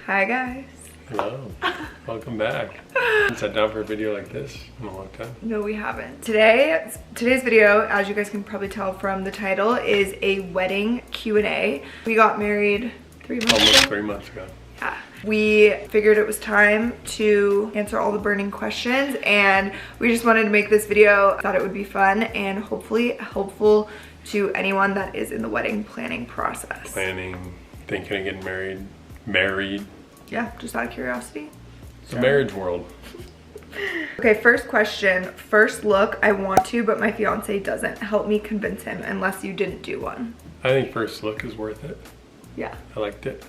Hi guys. Hello. Welcome back. Haven't sat down for a video like this in a long time. No, we haven't. Today's video, as you guys can probably tell from the title, is a wedding Q&A. We got married 3 months ago. Almost 3 months ago. Yeah. We figured it was time to answer all the burning questions, and we just wanted to make this video. Thought it would be fun and hopefully helpful to anyone that is in the wedding planning process. Planning, thinking of getting married. Yeah, just out of curiosity. The marriage world. Okay, first question. First look, I want to, but my fiance doesn't. Help me convince him unless you didn't do one. I think first look is worth it. Yeah. I liked it.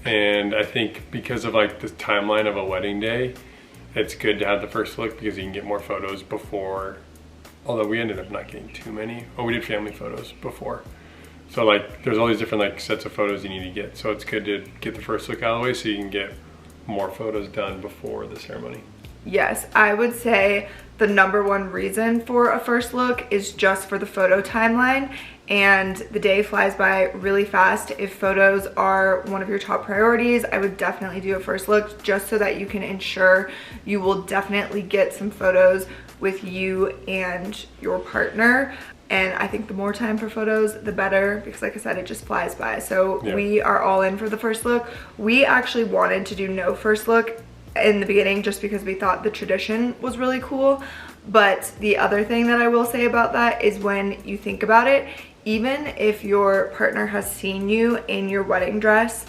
And I think because of like the timeline of a wedding day, it's good to have the first look because you can get more photos before. Although we ended up not getting too many. Oh, we did family photos before. So like there's all these different like sets of photos you need to get. So it's good to get the first look out of the way so you can get more photos done before the ceremony. Yes, I would say the #1 reason for a first look is just for the photo timeline, and the day flies by really fast. If photos are one of your top priorities, I would definitely do a first look just so that you can ensure you will definitely get some photos with you and your partner. And I think the more time for photos, the better, because like I said, it just flies by. So yeah. We are all in for the first look. We actually wanted to do no first look in the beginning just because we thought the tradition was really cool. But the other thing that I will say about that is when you think about it, even if your partner has seen you in your wedding dress,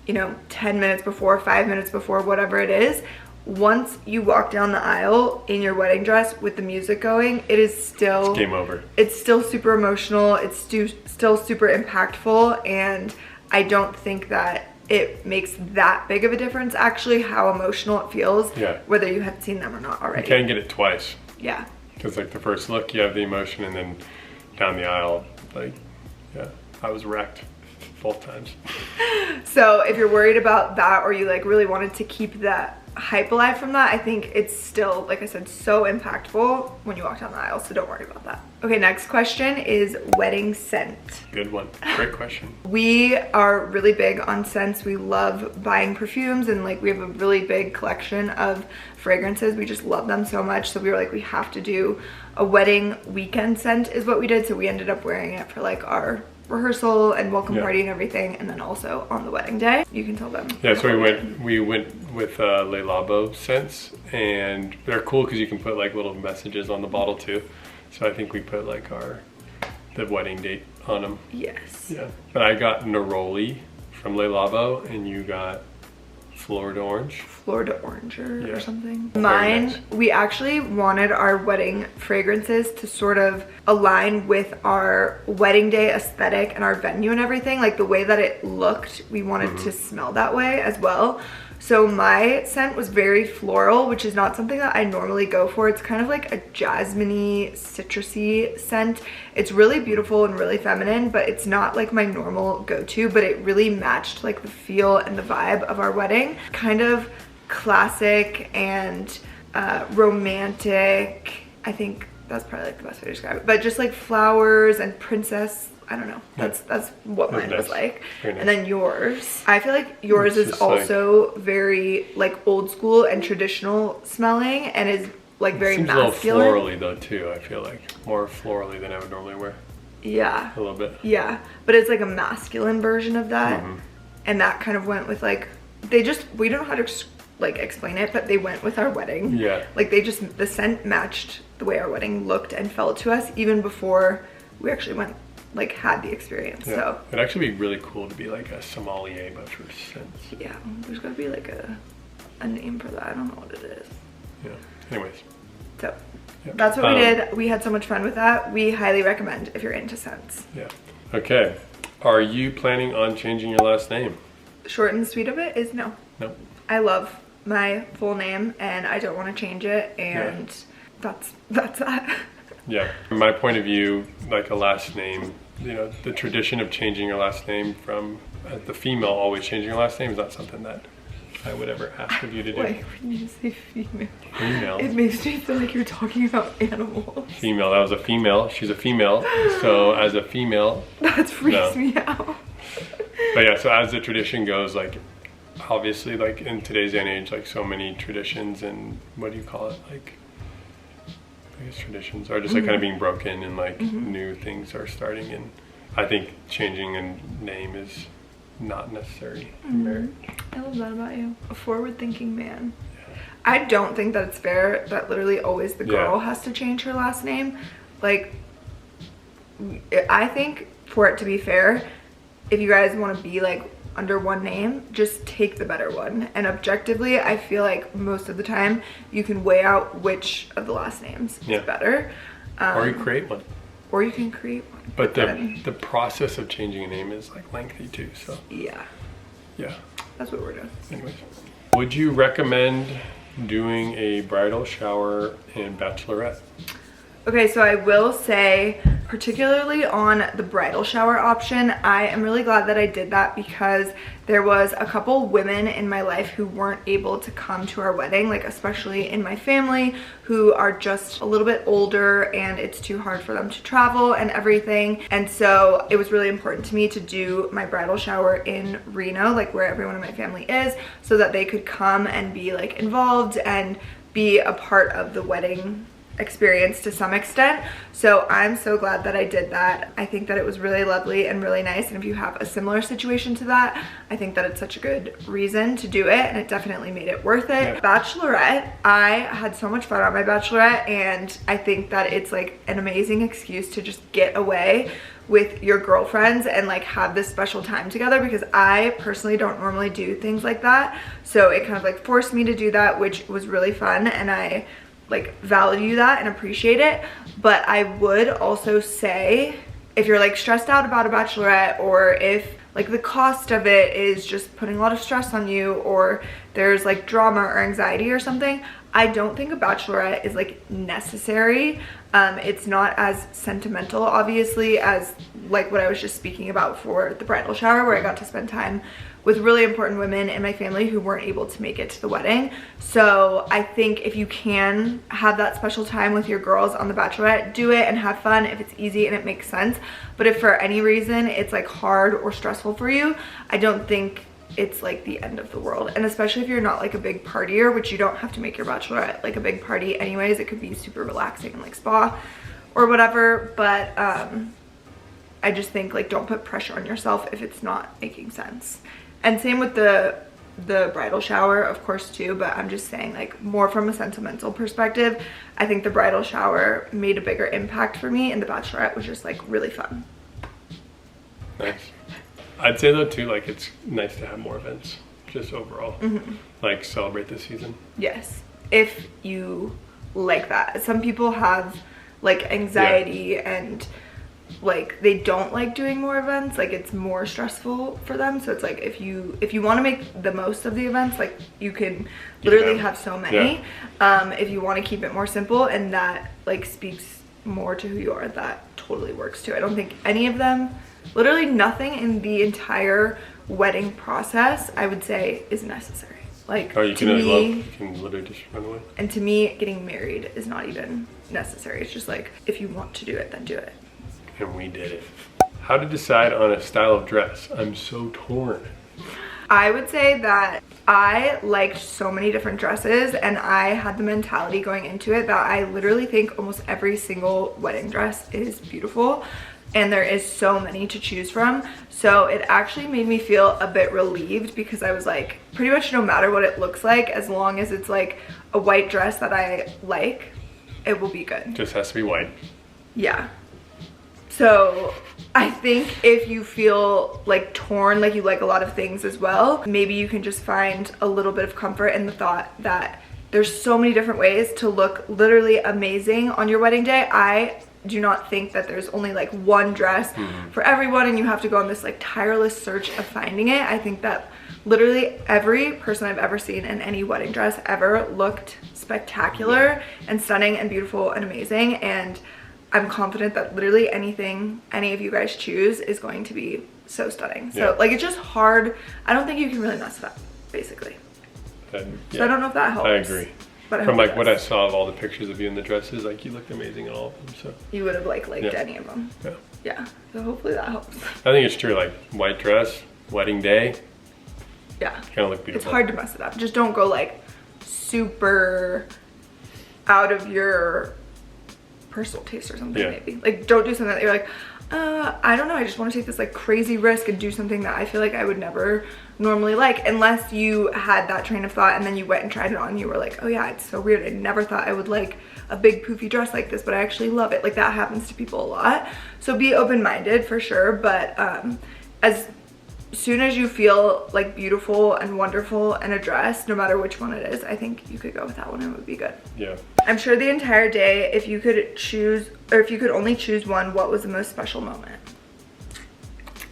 you know, 10 minutes before, 5 minutes before, whatever it is, once you walk down the aisle in your wedding dress with the music going, it is still... It's game over. It's still super emotional. It's still super impactful. And I don't think that it makes that big of a difference, actually, how emotional it feels, yeah. Whether you have seen them or not already. You can get it twice. Yeah. Because like the first look, you have the emotion, and then down the aisle, like, yeah, I was wrecked both times. So if you're worried about that, or you like really wanted to keep that hype alive from that, I think it's still, like I said, so impactful when you walk down the aisle, so don't worry about that. Okay, next question is wedding scent. Good one. Great question. We are really big on scents. We love buying perfumes, and like we have a really big collection of fragrances. We just love them so much, so we were like, we have to do a wedding weekend scent is what we did. So we ended up wearing it for like our rehearsal and welcome party and everything, and then also on the wedding day. You can tell them. Yeah, so we went with Le Labo scents, and they're cool because you can put like little messages on the bottle too. So I think we put like the wedding date on them. Yes. Yeah, but I got Neroli from Le Labo, and you got Florida Orange. Florida Oranger or something. Mine, nice. We actually wanted our wedding fragrances to sort of align with our wedding day aesthetic and our venue and everything. Like the way that it looked, we wanted to smell that way as well. So my scent was very floral, which is not something that I normally go for. It's kind of like a jasmine-y, citrusy scent. It's really beautiful and really feminine, but it's not like my normal go-to, but it really matched like the feel and the vibe of our wedding. Kind of classic and romantic. I think that's probably like the best way to describe it. But just like flowers and princess, I don't know. That's what mine was like. Nice. And then yours. I feel like yours is also like, very like old school and traditional smelling, and is like very masculine. Seems a little florally though too, I feel like. More florally than I would normally wear. Yeah. A little bit. Yeah. But it's like a masculine version of that. And that kind of went with like, we don't know how to like explain it, but they went with our wedding. Yeah. Like the scent matched the way our wedding looked and felt to us even before we actually had the experience. Yeah. So it'd actually be really cool to be like a sommelier but for scents. Yeah, there's gotta be like a name for that. I don't know what it is. Yeah. Anyways. So that's what we did. We had so much fun with that. We highly recommend if you're into scents. Yeah. Okay. Are you planning on changing your last name? Short and sweet of it is no. Nope. I love my full name and I don't want to change it, and that's that. Yeah, from my point of view, like a last name, you know, the tradition of changing your last name from the female always changing your last name is not something that I would ever ask of you to do. Like when you say female, female, it makes me feel like you're talking about animals. Female, that was a female. She's a female. So as a female, that freaks me out. But yeah, so as the tradition goes, like obviously, like in today's day and age, like so many traditions and what do you call it? Like, I guess traditions are just like kind of being broken and like new things are starting. And I think changing a name is not necessary in marriage. I love that about you. A forward-thinking man. I don't think that it's fair that literally always the girl has to change her last name. Like, I think for it to be fair, if you guys want to be like under one name, just take the better one. And objectively, I feel like most of the time you can weigh out which of the last names is better. Or you create one. Or you can create one. But the process of changing a name is like lengthy too, so. Yeah. Yeah. That's what we're doing. Anyways. Would you recommend doing a bridal shower and bachelorette? Okay, so I will say, particularly on the bridal shower option, I am really glad that I did that because there was a couple women in my life who weren't able to come to our wedding, like especially in my family, who are just a little bit older and it's too hard for them to travel and everything. And so it was really important to me to do my bridal shower in Reno, like where everyone in my family is, so that they could come and be like involved and be a part of the wedding experience to some extent. So I'm so glad that I did that. I think that it was really lovely and really nice, and if you have a similar situation to that, I think that it's such a good reason to do it, and it definitely made it worth it. Yeah. Bachelorette, I had so much fun on my bachelorette, and I think that it's like an amazing excuse to just get away with your girlfriends and like have this special time together, because I personally don't normally do things like that, so it kind of like forced me to do that, which was really fun, and I like value that and appreciate it. But I would also say, if you're like stressed out about a bachelorette, or if like the cost of it is just putting a lot of stress on you, or there's like drama or anxiety or something, I don't think a bachelorette is like necessary. It's not as sentimental, obviously, as like what I was just speaking about for the bridal shower, where I got to spend time with really important women in my family who weren't able to make it to the wedding. So I think if you can have that special time with your girls on the bachelorette, do it and have fun if it's easy and it makes sense. But if for any reason it's like hard or stressful for you, I don't think it's like the end of the world. And especially if you're not like a big partier, which you don't have to make your bachelorette like a big party anyways, it could be super relaxing and like spa or whatever. But I just think like don't put pressure on yourself if it's not making sense. And same with the bridal shower, of course, too, but I'm just saying, like, more from a sentimental perspective, I think the bridal shower made a bigger impact for me, and the bachelorette was just like really fun. Nice. I'd say though too, like, it's nice to have more events, just overall, like celebrate the season. Yes, if you like that. Some people have like anxiety and like they don't like doing more events, like it's more stressful for them. So it's like if you want to make the most of the events, like you can literally have so many. If you want to keep it more simple and that like speaks more to who you are, that totally works too. I don't think any of them, literally nothing in the entire wedding process, I would say is necessary. Like, you can literally just run away. And to me, getting married is not even necessary. It's just like, if you want to do it, then do it. And we did it. How to decide on a style of dress? I'm so torn. I would say that I liked so many different dresses, and I had the mentality going into it that I literally think almost every single wedding dress is beautiful, and there is so many to choose from. So it actually made me feel a bit relieved, because I was like, pretty much no matter what it looks like, as long as it's like a white dress that I like, it will be good. Just has to be white. Yeah. So I think if you feel like torn, like you like a lot of things as well, maybe you can just find a little bit of comfort in the thought that there's so many different ways to look literally amazing on your wedding day. I do not think that there's only like one dress for everyone and you have to go on this like tireless search of finding it. I think that literally every person I've ever seen in any wedding dress ever looked spectacular and stunning and beautiful and amazing, and I'm confident that literally anything any of you guys choose is going to be so stunning. So like, it's just hard. I don't think you can really mess it up, basically. So I don't know if that helps. I agree. But from like what I saw of all the pictures of you in the dresses, like you looked amazing in all of them. So you would have liked any of them. Yeah. So hopefully that helps. I think it's true. Like white dress, wedding day, Yeah. kind of look beautiful. It's hard to mess it up. Just don't go like super out of your personal taste or something. Maybe like don't do something that you're like, I don't know, I just want to take this like crazy risk and do something that I feel like I would never normally like, unless you had that train of thought and then you went and tried it on and you were like, oh yeah, it's so weird, I never thought I would like a big poofy dress like this, but I actually love it. Like that happens to people a lot. So be open-minded for sure, but as soon as you feel like beautiful and wonderful in a dress, no matter which one it is, I think you could go with that one and it would be good. Yeah. I'm sure the entire day, if you could choose, or if you could only choose one, what was the most special moment?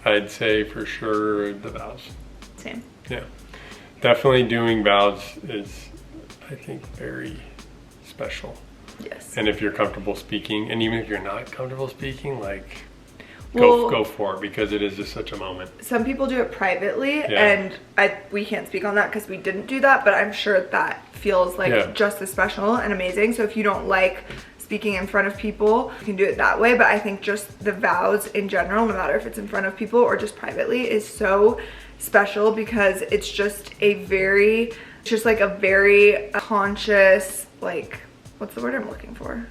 I'd say for sure the vows. Same. Yeah. Definitely doing vows is, I think, very special. Yes. And if you're comfortable speaking, and even if you're not comfortable speaking, like, Well, go for it, because it is just such a moment. Some people do it privately, and we can't speak on that because we didn't do that, but I'm sure that feels like just as special and amazing. So if you don't like speaking in front of people, you can do it that way, but I think just the vows in general, no matter if it's in front of people or just privately, is so special because it's just a very conscious, like, what's the word I'm looking for?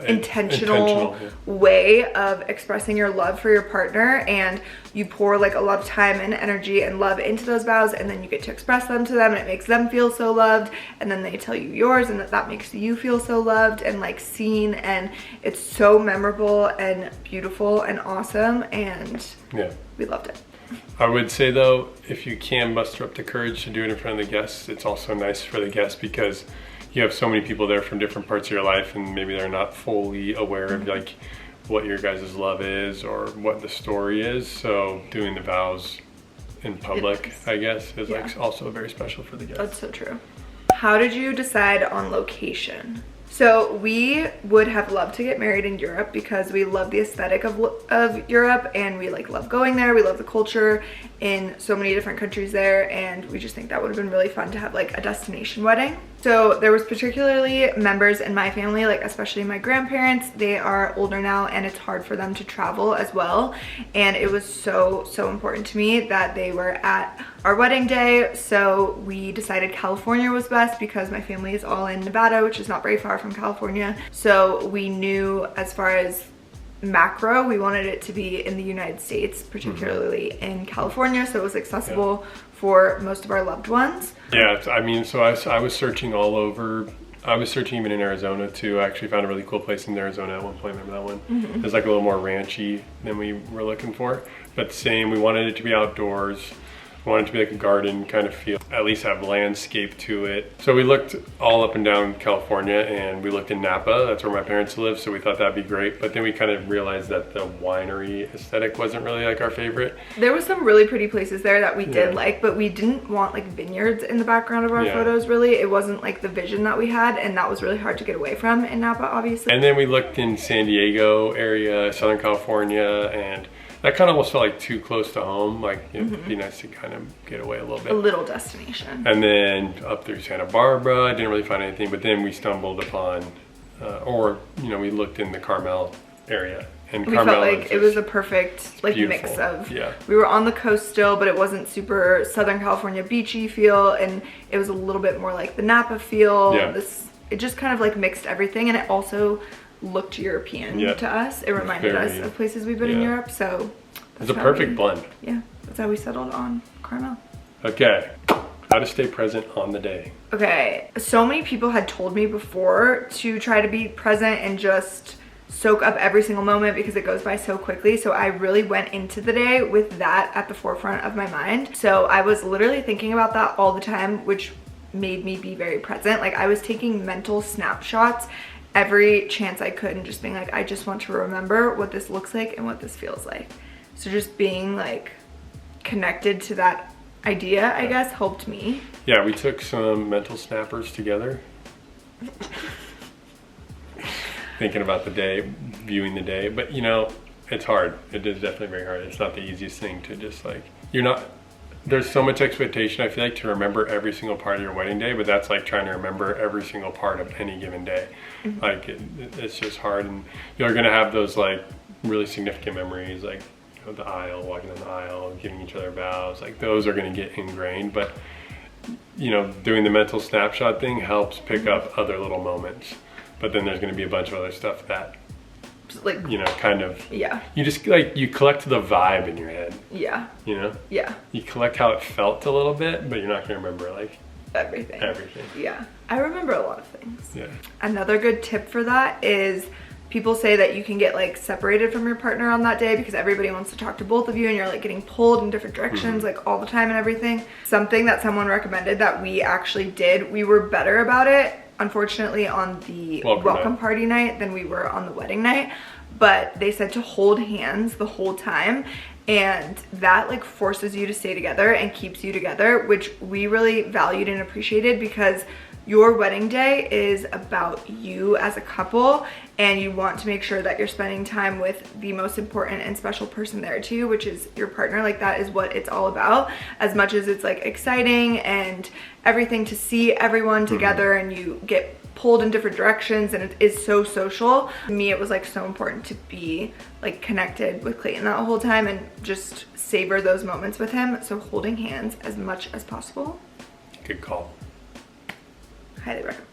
Intentional way of expressing your love for your partner, and you pour like a lot of time and energy and love into those vows, and then you get to express them to them, and it makes them feel so loved, and then they tell you yours, and that makes you feel so loved and like seen, and it's so memorable and beautiful and awesome, and we loved it. I would say though, if you can muster up the courage to do it in front of the guests, it's also nice for the guests because you have so many people there from different parts of your life, and maybe they're not fully aware of like what your guys' love is or what the story is. So doing the vows in public, I guess, is like also very special for the guests. That's so true. How did you decide on location? So we would have loved to get married in Europe because we love the aesthetic of Europe, and we like love going there. We love the culture in so many different countries there, and we just think that would have been really fun to have like a destination wedding. So there was particularly members in my family, like especially my grandparents. They are older now and it's hard for them to travel as well, and it was so important to me that they were at our wedding day. So we decided California was best because my family is all in Nevada, which is not very far from California. So we knew as far as macro, we wanted it to be in the United States, particularly in California, so it was accessible for most of our loved ones. Yeah, I mean, so I was searching all over. I was searching even in Arizona too. I actually found a really cool place in Arizona at one point. Remember that one? It was like a little more ranchy than we were looking for, but same, we wanted it to be outdoors. We wanted it to be like a garden kind of feel, at least have landscape to it. So we looked all up and down California, and we looked in Napa. That's where my parents live, so we thought that'd be great. But then we kind of realized that the winery aesthetic wasn't really like our favorite. There was some really pretty places there that we did like, but we didn't want like vineyards in the background of our photos, really. It wasn't like the vision that we had, and that was really hard to get away from in Napa, obviously. And then we looked in San Diego area, Southern California, and that kind of almost felt like too close to home. Like it'd be nice to kind of get away a little bit. A little destination. And then up through Santa Barbara, didn't really find anything, but then we stumbled upon, we looked in the Carmel area. And we Carmel felt like it was a perfect like beautiful. mix of, yeah. We were on the coast still, but it wasn't super Southern California beachy feel, and it was a little bit more like the Napa feel. Yeah. It just kind of like mixed everything, and it also looked European to us. It reminded us of places we've been in Europe, so it's a perfect blend. Yeah, that's how we settled on Carmel. Okay, how to stay present on the day. Okay, so many people had told me before to try to be present and just soak up every single moment because it goes by so quickly. So I really went into the day with that at the forefront of my mind. So I was literally thinking about that all the time, which made me be very present. Like I was taking mental snapshots every chance I could and just being like, I just want to remember what this looks like and what this feels like. So just being like connected to that idea, I guess, helped me. Yeah, we took some mental snappers together. Thinking about the day, viewing the day, but it's hard. It is definitely very hard. It's not the easiest thing to just like, there's so much expectation, I feel like, to remember every single part of your wedding day, but that's like trying to remember every single part of any given day. Like it's just hard, and you're gonna have those like really significant memories, like the aisle, walking down the aisle, giving each other vows, like those are going to get ingrained. But you know, doing the mental snapshot thing helps pick up other little moments. But then there's going to be a bunch of other stuff that, like, you know, kind of, yeah, you just like, you collect the vibe in your head. Yeah. You know? Yeah. You collect how it felt a little bit, but you're not going to remember like everything. Yeah. I remember a lot of things. Yeah. Another good tip for that is people say that you can get like separated from your partner on that day because everybody wants to talk to both of you and you're like getting pulled in different directions like all the time and everything. Something that someone recommended that we actually did, we were better about it, unfortunately, on the welcome party night than we were on the wedding night. But they said to hold hands the whole time, and that like forces you to stay together and keeps you together, which we really valued and appreciated because your wedding day is about you as a couple, and you want to make sure that you're spending time with the most important and special person there to you, which is your partner. Like that is what it's all about. As much as it's like exciting and everything to see everyone together and you get pulled in different directions and it is so social. To me, it was like so important to be like connected with Clayton that whole time and just savor those moments with him. So holding hands as much as possible. Good call. Highly recommend.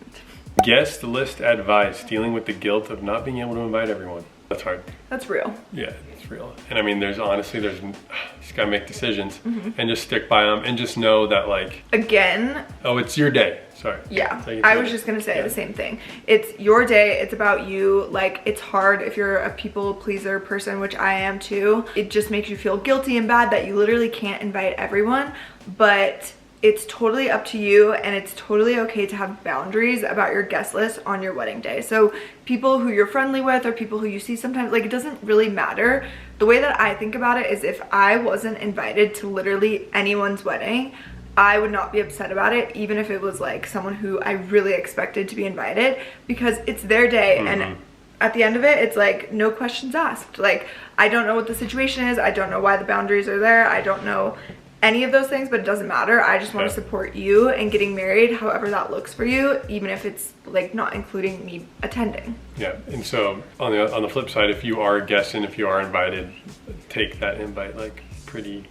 Guest list advice, dealing with the guilt of not being able to invite everyone. That's hard. That's real. Yeah, it's real. And I mean, there's just gotta make decisions and just stick by them and just know that like, again, oh, it's your day. Sorry. Yeah, I was just gonna say the same thing. It's your day, it's about you. Like, it's hard if you're a people pleaser person, which I am too. It just makes you feel guilty and bad that you literally can't invite everyone, but it's totally up to you, and it's totally okay to have boundaries about your guest list on your wedding day. So people who you're friendly with or people who you see sometimes, like, it doesn't really matter. The way that I think about it is if I wasn't invited to literally anyone's wedding, I would not be upset about it, even if it was like someone who I really expected to be invited, because it's their day. And at the end of it, it's like no questions asked. Like, I don't know what the situation is. I don't know why the boundaries are there. I don't know any of those things, but it doesn't matter. I just want to support you in getting married, however that looks for you, even if it's like not including me attending. Yeah, and so on the flip side, if you are a guest and if you are invited, take that invite like pretty,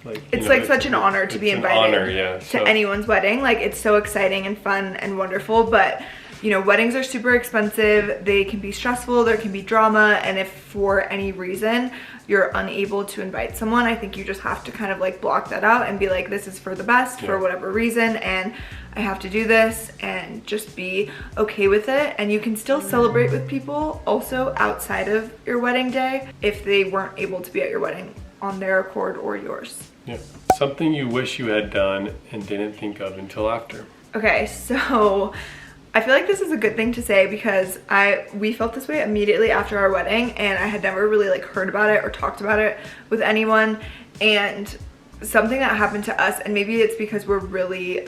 like, it's like such an honor to be invited to anyone's wedding. Like, it's so exciting and fun and wonderful, but you know, weddings are super expensive. They can be stressful, there can be drama, and if for any reason you're unable to invite someone, I think you just have to kind of like block that out and be like, this is for the best for whatever reason, and I have to do this, and just be okay with it. And you can still celebrate with people also outside of your wedding day if they weren't able to be at your wedding on their accord or yours. Yeah. Something you wish you had done and didn't think of until after. Okay, so I feel like this is a good thing to say because we felt this way immediately after our wedding, and I had never really like heard about it or talked about it with anyone. And something that happened to us, and maybe it's because we're really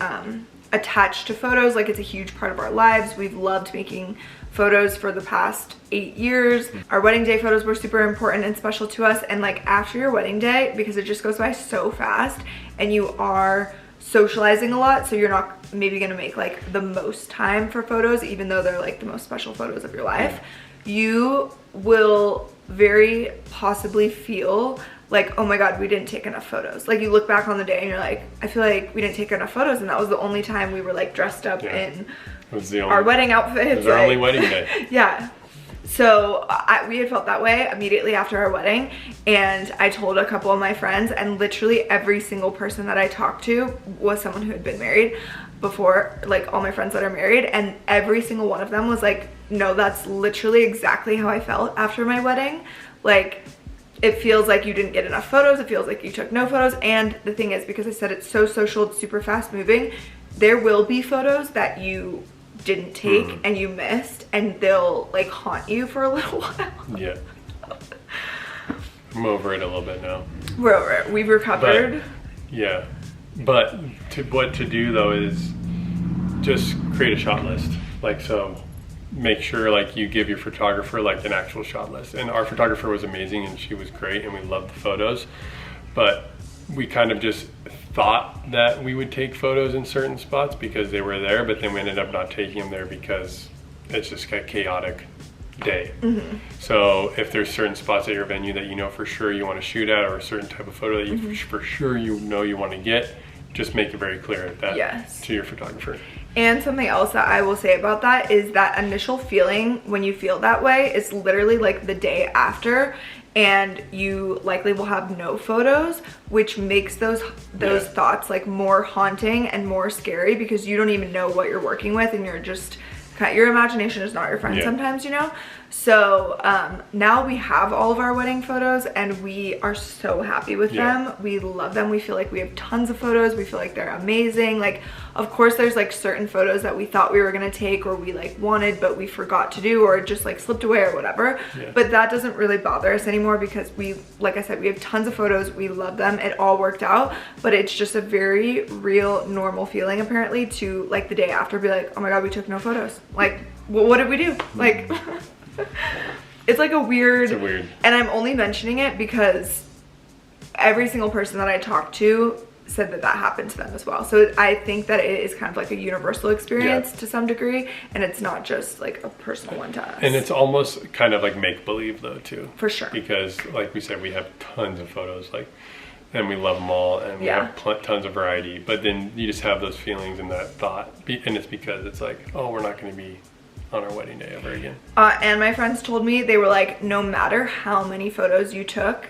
attached to photos, like it's a huge part of our lives. We've loved making photos for the past 8 years. Our wedding day photos were super important and special to us, and like after your wedding day, because it just goes by so fast and you are socializing a lot, so you're not maybe gonna make like the most time for photos, even though they're like the most special photos of your life. You will very possibly feel like, oh my god, we didn't take enough photos. Like, you look back on the day and you're like, I feel like we didn't take enough photos, and that was the only time we were like dressed up in our wedding outfits. It was our only wedding day. Yeah. So we had felt that way immediately after our wedding, and I told a couple of my friends, and literally every single person that I talked to was someone who had been married before, like all my friends that are married, and every single one of them was like, no, that's literally exactly how I felt after my wedding. Like, it feels like you didn't get enough photos, it feels like you took no photos. And the thing is, because I said it's so social, it's super fast moving, there will be photos that you didn't take and you missed, and they'll like haunt you for a little while. Yeah. I'm over it a little bit now. We're over it. We've recovered. But what to do though is just create a shot list. Like, so make sure like you give your photographer like an actual shot list. And our photographer was amazing and she was great and we loved the photos, but we kind of just thought that we would take photos in certain spots because they were there, but then we ended up not taking them there because it's just got chaotic day. So if there's certain spots at your venue that you know for sure you want to shoot at, or a certain type of photo that you for sure you know you want to get, just make it very clear that to your photographer. And something else that I will say about that is that initial feeling when you feel that way is literally like the day after, and you likely will have no photos, which makes those thoughts like more haunting and more scary, because you don't even know what you're working with, and you're just your imagination is not your friend sometimes, you know. So now we have all of our wedding photos, and we are so happy with them. We love them. We feel like we have tons of photos. We feel like they're amazing. Like, of course there's like certain photos that we thought we were gonna take, or we like wanted but we forgot to do, or just like slipped away or whatever, but that doesn't really bother us anymore, because we, like I said, we have tons of photos. We love them. It all worked out. But it's just a very real normal feeling apparently to like the day after be like, oh my god, we took no photos. Like, well, what did we do? Like it's like a weird, and I'm only mentioning it because every single person that I talked to said that happened to them as well. So I think that it is kind of like a universal experience to some degree, and it's not just like a personal one to us. And it's almost kind of like make-believe though too. For sure. Because like we said, we have tons of photos, like, and we love them all, and we have tons of variety, but then you just have those feelings and that thought, and it's because it's like, oh, we're not going to be on our wedding day ever again. And my friends told me, they were like, no matter how many photos you took,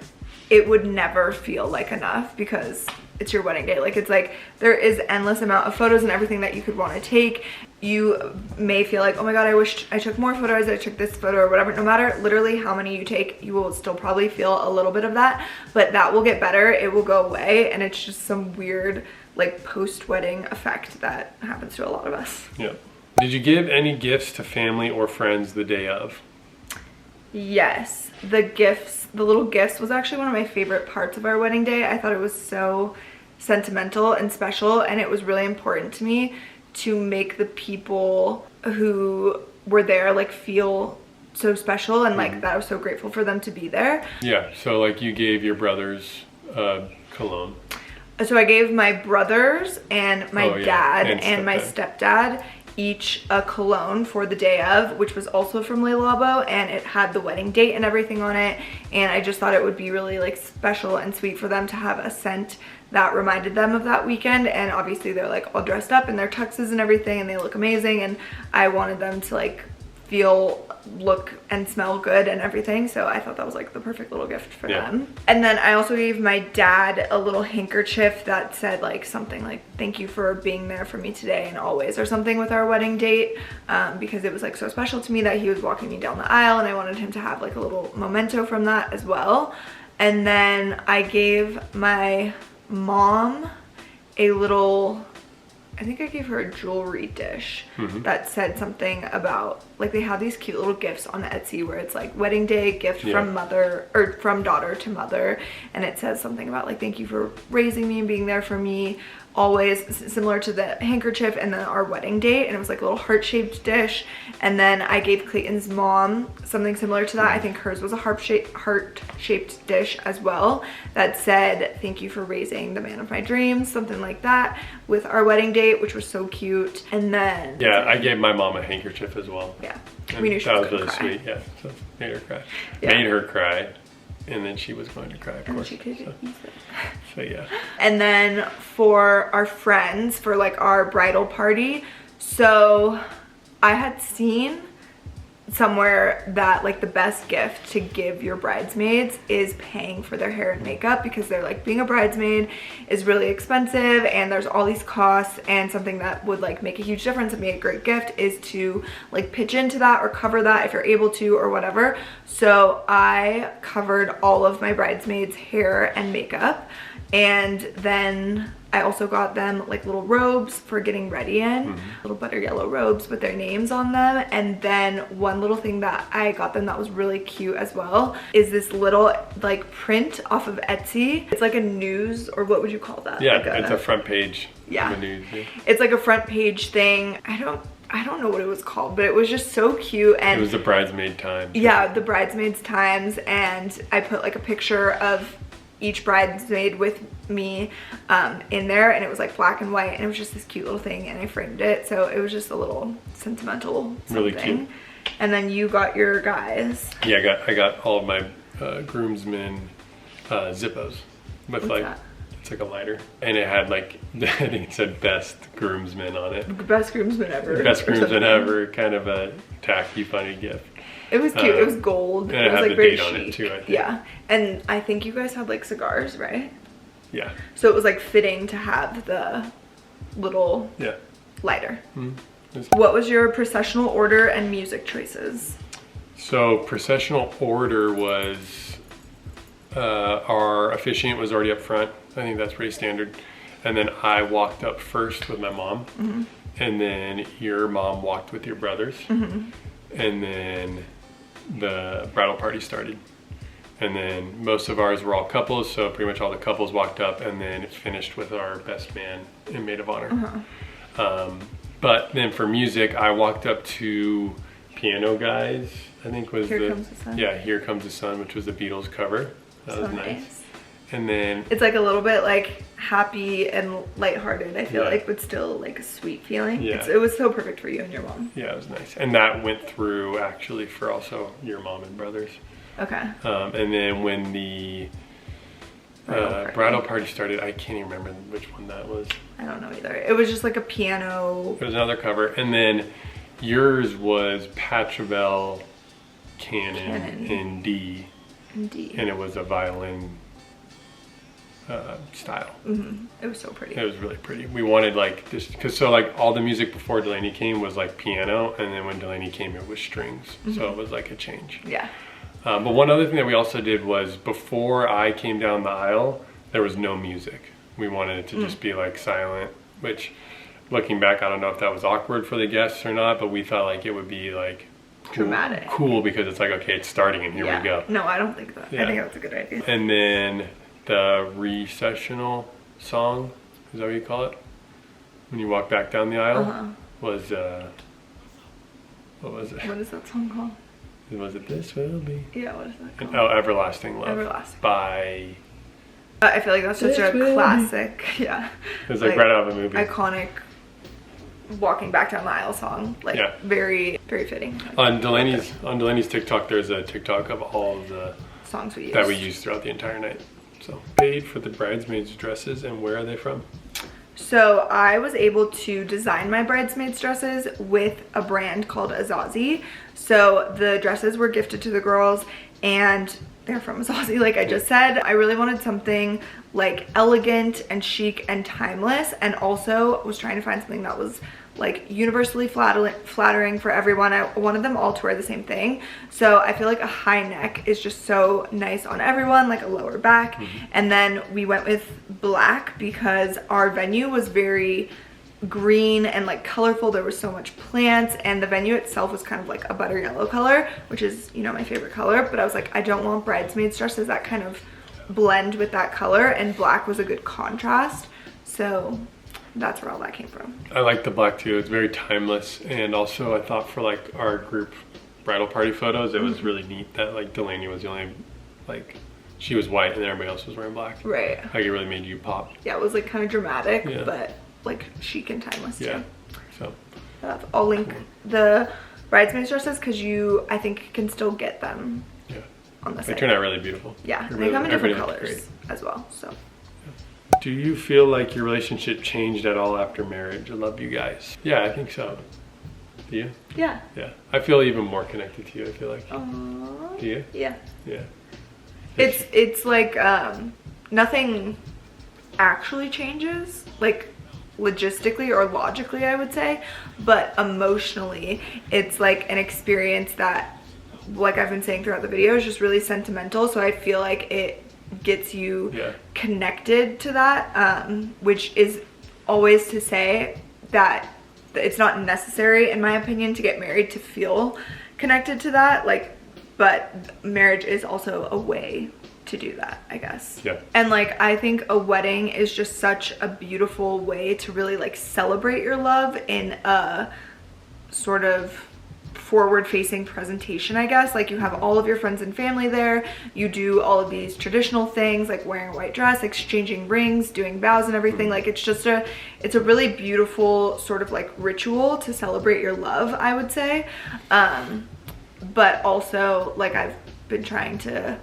it would never feel like enough, because it's your wedding day. Like, it's like there is endless amount of photos and everything that you could want to take. You may feel like, oh my god, I wish I took more photos, I took this photo or whatever. No matter literally how many you take, you will still probably feel a little bit of that, but that will get better. It will go away, and it's just some weird like post-wedding effect that happens to a lot of us. Yeah. Did you give any gifts to family or friends the day of? Yes, the little gifts was actually one of my favorite parts of our wedding day. I thought it was so sentimental and special, and it was really important to me to make the people who were there like feel so special, and like that I was so grateful for them to be there. Yeah, so like you gave your brothers cologne. So I gave my brothers and my dad and my stepdad each a cologne for the day of, which was also from Le Labo, and it had the wedding date and everything on it, and I just thought it would be really like special and sweet for them to have a scent that reminded them of that weekend. And obviously they're like all dressed up in their tuxes and everything, and they look amazing, and I wanted them to like feel, look and smell good and everything, so I thought that was like the perfect little gift for them. And then I also gave my dad a little handkerchief that said like something like, thank you for being there for me today and always, or something with our wedding date, because it was like so special to me that he was walking me down the aisle, and I wanted him to have like a little memento from that as well. And then I gave my mom a little, I think I gave her a jewelry dish that said something about, like, they have these cute little gifts on Etsy where it's like wedding day gift from mother, or from daughter to mother, and it says something about like, thank you for raising me and being there for me always, similar to the handkerchief and then our wedding date, and it was like a little heart-shaped dish. And then I gave Clayton's mom something similar to that. I think hers was a heart-shaped dish as well that said, thank you for raising the man of my dreams, something like that, with our wedding date, which was so cute. And then I gave my mom a handkerchief as well. We knew she was really sweet. So made her cry. Made her cry. And then she was going to cry, of course. She could use it. So yeah. And then for our friends, for like our bridal party, so I had seen somewhere that like the best gift to give your bridesmaids is paying for their hair and makeup, because they're like, being a bridesmaid is really expensive and there's all these costs, and something that would like make a huge difference and be a great gift is to like pitch into that or cover that if you're able to or whatever. So I covered all of my bridesmaids' hair and makeup, and then I also got them like little robes for getting ready in, little butter yellow robes with their names on them. And then one little thing that I got them that was really cute as well is this little like print off of Etsy. It's like a news, or what would you call that? Yeah, like it's a front page. Yeah. Of a news, It's like a front page thing. I don't know what it was called, but it was just so cute. And it was the Bridesmaid Times. Yeah, the Bridesmaids Times, and I put like a picture of each bridesmaid with me in there, and it was like black and white, and it was just this cute little thing, and I framed it, so it was just a little sentimental something. Really cute. And then you got your guys. Yeah, I got all of my groomsmen Zippos with What's like that? it's like a lighter, and it had like I think it said best groomsmen on it. Best groomsman ever. Best or groomsman something. ever, kind of a tacky, funny gift. It was cute. It was gold. And it was had like the very date on it chic. too, I think. Yeah, and I think you guys had like cigars, right? Yeah. So it was like fitting to have the little Yeah. lighter. Mm-hmm. What was your processional order and music choices? So processional order was our officiant was already up front. I think that's pretty standard. And then I walked up first with my mom, and then your mom walked with your brothers, and then the bridal party started. And then most of ours were all couples, so pretty much all the couples walked up, and then it finished with our best man and maid of honor. But then for music, I walked up to Piano Guys, I think was Here Comes the Sun. Yeah, Here Comes the Sun, which was the Beatles cover. That So was nice. And then It's like a little bit like happy and lighthearted, I feel Yeah. like, but still like a sweet feeling. Yeah. It was so perfect for you and your mom. yeah, it was nice. And that went through actually for also your mom and brothers. Okay. And then when the bridal party started, I can't even remember which one that was. I don't know either. It was just like a piano. It was another cover. And then yours was Pachelbel Canon in D. Indeed. And it was a violin style. It was so pretty. It was really pretty. We wanted like this, because so like all the music before Delaney came was like piano, and then when Delaney came it was strings. So it was like a change. Yeah. But one other thing that we also did was before I came down the aisle, there was no music. We wanted it to just be like silent, which looking back, I don't know if that was awkward for the guests or not, but we thought like it would be like Dramatic. cool because it's like, okay, it's starting and here we go. No, I don't think that. Yeah. I think that's a good idea. And then the recessional song, is that what you call it? When you walk back down the aisle, was, what was it? What is that song called? Was it This Will Be? Yeah, what is that called? Oh, Everlasting Love. Everlasting. By, I feel like that's such This a will be- classic, yeah. it was like right out of a movie. Iconic walking back down the aisle song. Like Yeah. very, very fitting. Like, On Delaney's TikTok, there's a TikTok of all of the songs we use. that we used throughout the entire night. So paid for the bridesmaids' dresses, and where are they from? So I was able to design my bridesmaids dresses with a brand called Azazi. So the dresses were gifted to the girls and they're from Azazi, like I just said. I really wanted something like elegant and chic and timeless, and also was trying to find something that was like universally flattering for everyone. I wanted them all to wear the same thing. So I feel like a high neck is just so nice on everyone, like a lower back. And then we went with black because our venue was very green and like colorful. There was so much plants, and the venue itself was kind of like a butter yellow color, which is, you know, my favorite color. But I was like, I don't want bridesmaids dresses that kind of blend with that color, and black was a good contrast. So that's where all that came from. I like the black too. It's very timeless, and also I thought for like our group bridal party photos, it was really neat that like Delaney was the only, like, she was white and everybody else was wearing black. Right. Like it really made you pop. Yeah, it was like kind of dramatic, Yeah. but like chic and timeless Yeah. too. So I'll link the bridesmaids dresses because you, I think, can still get them yeah, on the they site. turn out really beautiful. Yeah, They're they come in different everybody looked colors as well. So Do you feel like your relationship changed at all after marriage? I love you guys. Yeah, I think so. Do you? yeah. Yeah. I feel even more connected to you, I feel like. Aww. Do you? Yeah. Yeah. It's like nothing actually changes, like logistically or logically, I would say, but emotionally it's like an experience that, like I've been saying throughout the video, is just really sentimental. So I feel like it gets you Yeah. connected to that, which is always to say that it's not necessary, in my opinion, to get married to feel connected to that, like, but marriage is also a way to do that, I guess. Yeah. And like, I think a wedding is just such a beautiful way to really like celebrate your love in a sort of forward-facing presentation, I guess. Like, you have all of your friends and family there, you do all of these traditional things like wearing a white dress, exchanging rings, doing vows and everything. Like, it's just it's a really beautiful sort of like ritual to celebrate your love, I would say. but also like I've been trying to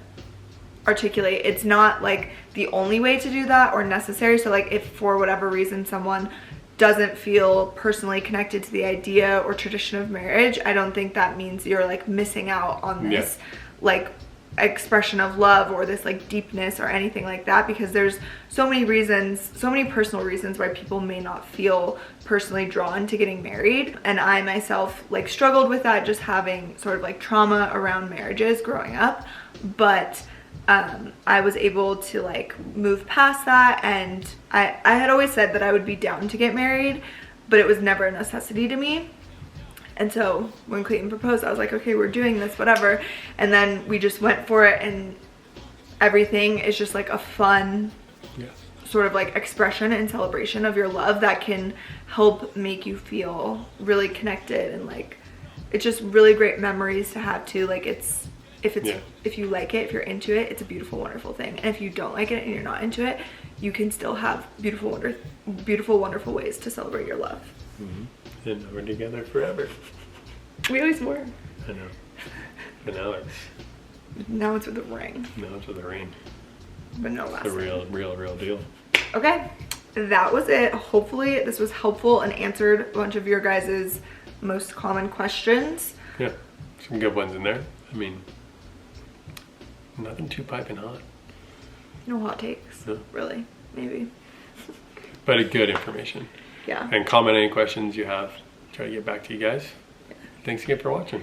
articulate, it's not like the only way to do that or necessary. So like if for whatever reason someone doesn't feel personally connected to the idea or tradition of marriage, I don't think that means you're like missing out on this like expression of love or this like deepness or anything like that, because there's so many reasons, so many personal reasons why people may not feel personally drawn to getting married. And I myself like struggled with that, just having sort of like trauma around marriages growing up, but I was able to like move past that, and I had always said that I would be down to get married, but it was never a necessity to me. And so when Clayton proposed, I was like, okay, we're doing this, whatever. And then we just went for it, and everything is just like a fun sort of like expression and celebration of your love that can help make you feel really connected, and like it's just really great memories to have too. Like it's if you like it, if you're into it, it's a beautiful, wonderful thing. And if you don't like it and you're not into it, you can still have beautiful, wonderful ways to celebrate your love. And we're together forever. We always were. I know. But now it's with a ring. Now it's with a ring. But no last It's a real deal. Okay, that was it. Hopefully this was helpful and answered a bunch of your guys' most common questions. Yeah, some good ones in there. I mean, nothing too piping hot. No hot takes, really, maybe. But a good information. Yeah. And comment any questions you have. Try to get back to you guys. Thanks again for watching.